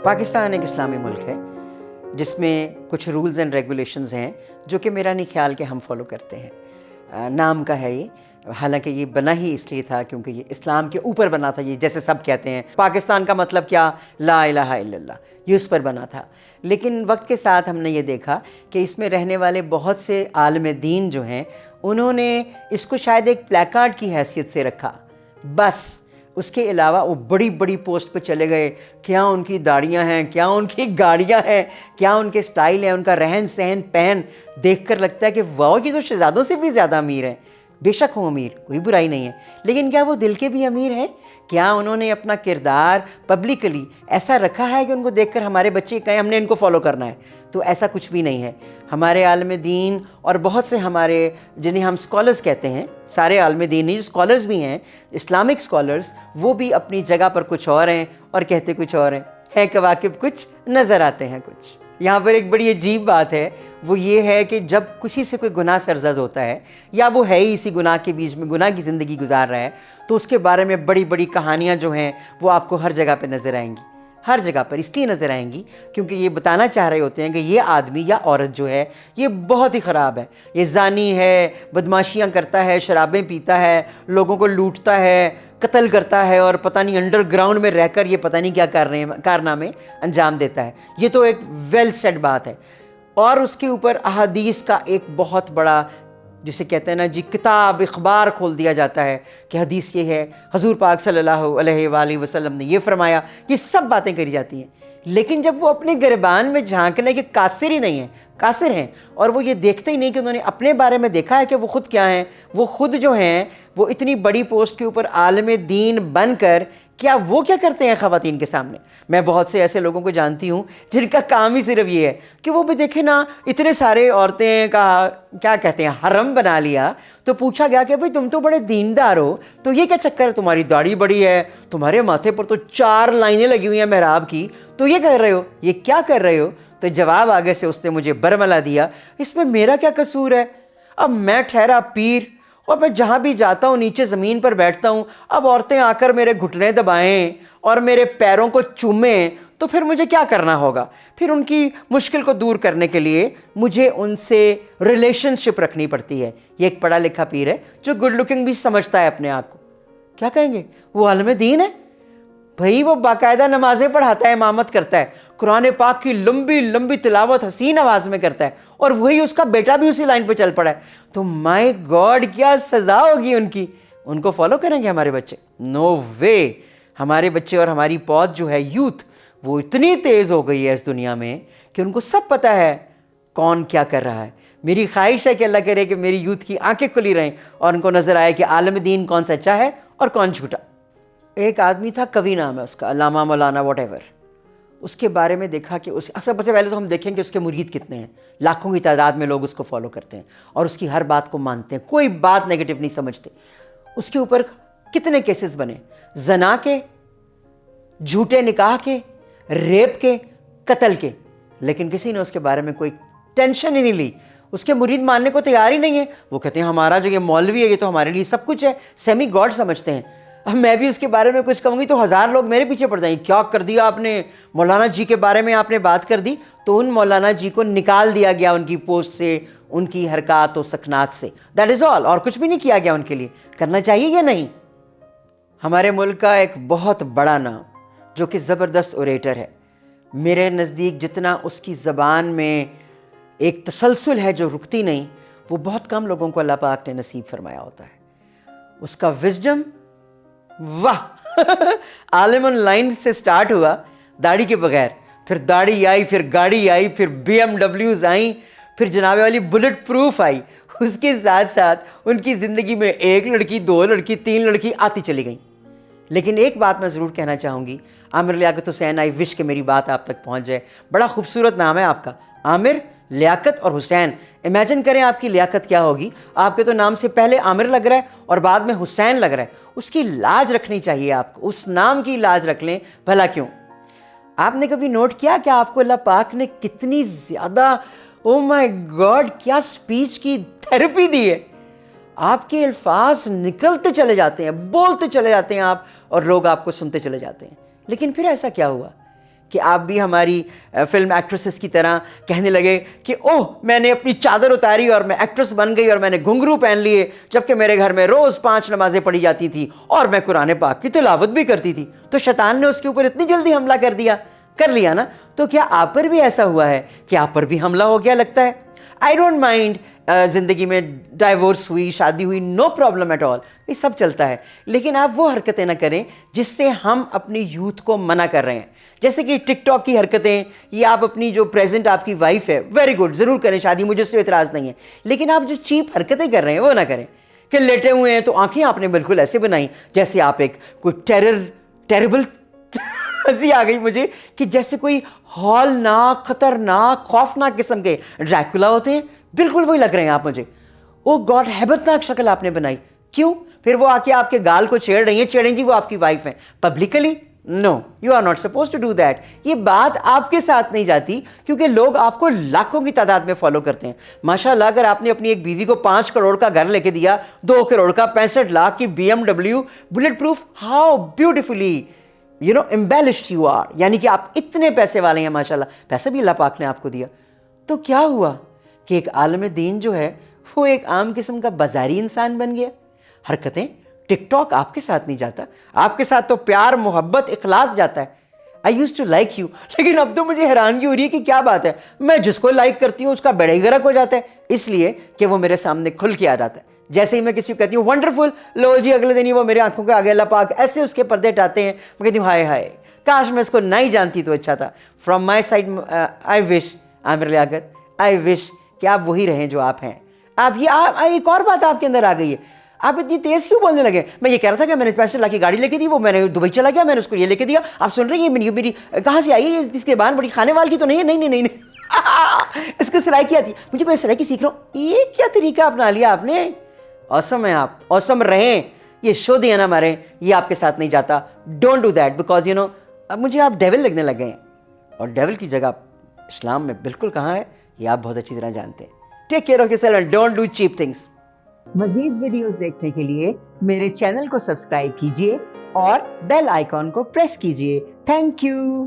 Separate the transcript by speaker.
Speaker 1: پاکستان ایک اسلامی ملک ہے جس میں کچھ رولز اینڈ ریگولیشنز ہیں جو کہ میرا نہیں خیال کہ ہم فالو کرتے ہیں۔ نام کا ہے یہ، حالانکہ یہ بنا ہی اس لیے تھا کیونکہ یہ اسلام کے اوپر بنا تھا، یہ جیسے سب کہتے ہیں پاکستان کا مطلب کیا، لا الہ الا اللہ، یہ اس پر بنا تھا۔ لیکن وقت کے ساتھ ہم نے یہ دیکھا کہ اس میں رہنے والے بہت سے عالم دین جو ہیں انہوں نے اس کو شاید ایک پلیکارڈ کی حیثیت سے رکھا، بس اس کے علاوہ وہ بڑی بڑی پوسٹ پہ چلے گئے، کیا ان کی داڑیاں ہیں، کیا ان کی گاڑیاں ہیں، کیا ان کے سٹائل ہیں، ان کا رہن سہن پہن دیکھ کر لگتا ہے کہ واؤ یہ تو شہزادوں سے بھی زیادہ امیر ہیں۔ بے شک ہوں امیر، کوئی برائی نہیں ہے، لیکن کیا وہ دل کے بھی امیر ہیں؟ کیا انہوں نے اپنا کردار پبلکلی ایسا رکھا ہے کہ ان کو دیکھ کر ہمارے بچے کہیں ہم نے ان کو فالو کرنا ہے؟ تو ایسا کچھ بھی نہیں ہے۔ ہمارے عالم دین اور بہت سے ہمارے جنہیں ہم اسکالرز کہتے ہیں، سارے عالم دین نہیں، جو اسکالرز بھی ہیں اسلامک اسکالرز، وہ بھی اپنی جگہ پر کچھ اور ہیں اور کہتے کچھ اور ہیں، ہے کواکب کچھ، نظر آتے ہیں کچھ۔ یہاں پر ایک بڑی عجیب بات ہے، وہ یہ ہے کہ جب کسی سے کوئی گناہ سرزد ہوتا ہے یا وہ ہے ہی اسی گناہ کے بیچ میں گناہ کی زندگی گزار رہا ہے، تو اس کے بارے میں بڑی بڑی کہانیاں جو ہیں وہ آپ کو ہر جگہ پہ نظر آئیں گی، ہر جگہ پر اس لیے نظر آئیں گی کیونکہ یہ بتانا چاہ رہے ہوتے ہیں کہ یہ آدمی یا عورت جو ہے یہ بہت ہی خراب ہے، یہ زانی ہے، بدماشیاں کرتا ہے، شرابیں پیتا ہے، لوگوں کو لوٹتا ہے، قتل کرتا ہے، اور پتہ نہیں انڈر گراؤنڈ میں رہ کر یہ پتہ نہیں کیا کارنامے انجام دیتا ہے۔ یہ تو ایک ویل سیڈ بات ہے، اور اس کے اوپر احادیث کا ایک بہت بڑا جسے کہتے ہیں نا جی کتاب اخبار کھول دیا جاتا ہے کہ حدیث یہ ہے، حضور پاک صلی اللہ علیہ وآلہ وسلم نے یہ فرمایا، یہ سب باتیں کری جاتی ہیں۔ لیکن جب وہ اپنے گریبان میں جھانکنے کے قاصر ہی نہیں ہیں، قاصر ہیں، اور وہ یہ دیکھتے ہی نہیں کہ انہوں نے اپنے بارے میں دیکھا ہے کہ وہ خود کیا ہیں، وہ خود جو ہیں وہ اتنی بڑی پوسٹ کے اوپر عالم دین بن کر کیا وہ کیا کرتے ہیں خواتین کے سامنے۔ میں بہت سے ایسے لوگوں کو جانتی ہوں جن کا کام ہی صرف یہ ہے کہ وہ بھی دیکھیں نا، اتنے سارے عورتیں کا کیا کہتے ہیں حرم بنا لیا، تو پوچھا گیا کہ بھئی تم تو بڑے دیندار ہو، تو یہ کیا چکر ہے، تمہاری داڑھی بڑی ہے، تمہارے ماتھے پر تو 4 لائنیں لگی ہوئی ہیں محراب کی، تو یہ کر رہے ہو، یہ کیا کر رہے ہو؟ تو جواب آگے سے اس نے مجھے برملا دیا، اس میں میرا کیا قصور ہے؟ اب میں ٹھہرا پیر، اور میں جہاں بھی جاتا ہوں نیچے زمین پر بیٹھتا ہوں، اب عورتیں آ کر میرے گھٹنے دبائیں اور میرے پیروں کو چومیں تو پھر مجھے کیا کرنا ہوگا؟ پھر ان کی مشکل کو دور کرنے کے لیے مجھے ان سے ریلیشن شپ رکھنی پڑتی ہے۔ یہ ایک پڑھا لکھا پیر ہے جو گڈ لکنگ بھی سمجھتا ہے اپنے آپ کو، کیا کہیں گے وہ عالم دین ہے؟ بھئی وہ باقاعدہ نمازیں پڑھاتا ہے، امامت کرتا ہے، قرآن پاک کی لمبی لمبی تلاوت حسین آواز میں کرتا ہے، اور وہی اس کا بیٹا بھی اسی لائن پہ چل پڑا ہے، تو مائی گاڈ کیا سزا ہوگی ان کی؟ ان کو فالو کریں گے ہمارے بچے؟ نو وے۔ ہمارے بچے اور ہماری پود جو ہے یوتھ، وہ اتنی تیز ہو گئی ہے اس دنیا میں کہ ان کو سب پتہ ہے کون کیا کر رہا ہے۔ میری خواہش ہے کہ اللہ کرے کہ میری یوتھ کی آنکھیں کھلی رہیں اور ان کو نظر آئے کہ عالم دین کون سچا ہے اور کون جھوٹا۔ ایک آدمی تھا، کوی نام ہے اس کا، علامہ مولانا واٹ ایور، اس کے بارے میں دیکھا کہ سب سے پہلے تو ہم دیکھیں کہ اس کے مرید کتنے ہیں، لاکھوں کی تعداد میں لوگ اس کو فالو کرتے ہیں اور اس کی ہر بات کو مانتے ہیں، کوئی بات نیگیٹو نہیں سمجھتے۔ اس کے اوپر کتنے کیسز بنے، زنا کے، جھوٹے نکاح کے، ریپ کے، قتل کے، لیکن کسی نے اس کے بارے میں کوئی ٹینشن ہی نہیں لی۔ اس کے مرید ماننے کو تیار ہی نہیں ہے، وہ کہتے ہیں ہمارا جو یہ مولوی ہے یہ تو ہمارے لیے سب کچھ ہے، سیمی گاڈ سمجھتے ہیں۔ اب میں بھی اس کے بارے میں کچھ کہوں گی تو 1000 لوگ میرے پیچھے پڑ جائیں گے، کیا کر دیا آپ نے، مولانا جی کے بارے میں آپ نے بات کر دی، تو ان مولانا جی کو نکال دیا گیا ان کی پوسٹ سے، ان کی حرکات و سکنات سے، دیٹ از آل، اور کچھ بھی نہیں کیا گیا ان کے لیے۔ کرنا چاہیے یا نہیں؟ ہمارے ملک کا ایک بہت بڑا نام جو کہ زبردست اوریٹر ہے، میرے نزدیک جتنا اس کی زبان میں ایک تسلسل ہے جو رکتی نہیں، وہ بہت کم لوگوں کو اللہ پاک نے نصیب فرمایا ہوتا ہے۔ اس کا وزڈم، واہ عالم آن لائن سے سٹارٹ ہوا داڑھی کے بغیر، پھر داڑھی آئی، پھر گاڑی آئی، پھر BMW آئیں، پھر جناب والی بلٹ پروف آئی، اس کے ساتھ ساتھ ان کی زندگی میں 1 لڑکی، 2 لڑکی، 3 لڑکی آتی چلی گئیں۔ لیکن ایک بات میں ضرور کہنا چاہوں گی، عامر لیاقت حسین، آئی وش کہ میری بات آپ تک پہنچ جائے، بڑا خوبصورت نام ہے آپ کا، عامر، لیاقت اور حسین۔ امیجن کریں آپ کی لیاقت کیا ہوگی، آپ کے تو نام سے پہلے عامر لگ رہا ہے اور بعد میں حسین لگ رہا ہے، اس کی لاج رکھنی چاہیے آپ کو، اس نام کی لاج رکھ لیں، بھلا کیوں؟ آپ نے کبھی نوٹ کیا کہ آپ کو اللہ پاک نے کتنی زیادہ، او مائی گاڈ، کیا سپیچ کی تھیراپی دی ہے؟ آپ کے الفاظ نکلتے چلے جاتے ہیں، بولتے چلے جاتے ہیں آپ، اور لوگ آپ کو سنتے چلے جاتے ہیں۔ لیکن پھر ایسا کیا ہوا کہ آپ بھی ہماری فلم ایکٹریسز کی طرح کہنے لگے کہ اوہ میں نے اپنی چادر اتاری اور میں ایکٹریس بن گئی اور میں نے گھنگرو پہن لیے، جبکہ میرے گھر میں روز 5 نمازیں پڑھی جاتی تھی اور میں قرآن پاک کی تلاوت بھی کرتی تھی؟ تو شیطان نے اس کے اوپر اتنی جلدی حملہ کر لیا نا. تو کیا آپ پر بھی ایسا ہوا ہے کہ آپ پر بھی حملہ ہو گیا لگتا ہے؟ آئی ڈونٹ مائنڈ زندگی میں ڈائیورس ہوئی، شادی ہوئی، نو پرابلم ایٹ آل، یہ سب چلتا ہے، لیکن آپ وہ حرکتیں نہ کریں جس سے ہم اپنی یوتھ کو منع کر رہے ہیں. جیسے کہ ٹک ٹاک کی حرکتیں، یا آپ اپنی جو پریزنٹ آپ کی وائف ہے، ویری گڈ، ضرور کریں شادی، مجھے اس سے اعتراض نہیں ہے، لیکن آپ جو چیپ حرکتیں کر رہے ہیں وہ نہ کریں. کہ لیٹے ہوئے ہیں تو آنکھیں آپ نے بالکل ایسے بنائی جیسے آپ ایک کوئی ٹیربل ہنسی آ گئی مجھے کہ جیسے کوئی ہولناک، خطرناک، خوفناک قسم کے ڈریکولا ہوتے ہیں، بالکل وہی لگ رہے ہیں آپ مجھے. او گاڈ، ہیبتناک شکل آپ نے بنائی. کیوں؟ پھر وہ آ کے آپ کے گال کو چھیڑ رہی ہیں. چھیڑیں جی، وہ آپ کی وائف ہیں publicly. No, you are not suppose to do that. یہ بات آپ کے ساتھ نہیں جاتی کیونکہ لوگ آپ کو لاکھوں کی تعداد میں فالو کرتے ہیں. ماشاء اللہ، اگر آپ نے اپنی ایک بیوی کو 5 کروڑ کا گھر لے کے دیا، 2 کروڑ کا، 65 لاکھ کی BMW bulletproof, how beautifully embellished you are. یعنی کہ آپ اتنے پیسے والے ہیں ماشاء اللہ. پیسہ بھی اللہ پاک نے آپ کو دیا. تو کیا ہوا کہ ایک عالم دین جو ہے وہ ایک عام قسم کا بازاری انسان بن گیا؟ حرکتیں، ٹک ٹاک آپ کے ساتھ نہیں جاتا. آپ کے ساتھ تو پیار، محبت، اخلاص جاتا ہے. I used to like you. لیکن اب تو مجھے حیرانگی ہو رہی ہے کہ کیا بات ہے، میں جس کو لائک کرتی ہوں اس کا بیڑا ہی غرق ہو جاتا ہے، اس لیے کہ وہ میرے سامنے کھل کے آ جاتا ہے. جیسے ہی میں کسی کو کہتی ہوں ونڈرفل، لو جی اگلے دن ہی وہ میرے آنکھوں کے آگے اللہ پاک ایسے اس کے پردے ہٹاتے ہیں. میں کہتی ہوں ہائے ہائے، کاش میں اس کو نہ ہی جانتی تو اچھا تھا. فرام مائی سائڈ آئی وش، عامر لیاقت، آئی وش کہ آپ وہی رہیں جو آپ ہیں. ایک اور بات آپ کے اندر آ گئی ہے، آپ اتنی تیز کیوں بولنے لگے؟ میں یہ کہہ رہا تھا کہ میں نے پیسے لا کے گاڑی لے کے دی، وہ میں نے دبئی چلا گیا، میں نے اس کو یہ لے کے دیا. آپ سن رہے ہیں یہ میری کہاں سے آئی ہے؟ اس کے بعد بڑی کھانے والی کی تو نہیں ہے. نہیں اس کی سرائی کی آتی ہے مجھے، میں سرائی کی سیکھ رہا ہوں. یہ کیا طریقہ اپنا لیا آپ نے؟ اوسم ہیں آپ، اوسم رہیں. یہ شو دیا نہ ماریں، یہ آپ کے ساتھ نہیں جاتا. ڈونٹ ڈو دیٹ بیکاز اب مجھے آپ ڈیول لگنے لگ گئے ہیں، اور ڈیول کی جگہ اسلام میں بالکل کہاں ہے یہ آپ بہت اچھی طرح جانتے ہیں. Take care of your self and don't do cheap things. مزید ویڈیوز دیکھنے کے لیے میرے چینل کو سبسکرائب کیجیے اور بیل آئیکن کو پریس کیجیے. Thank you.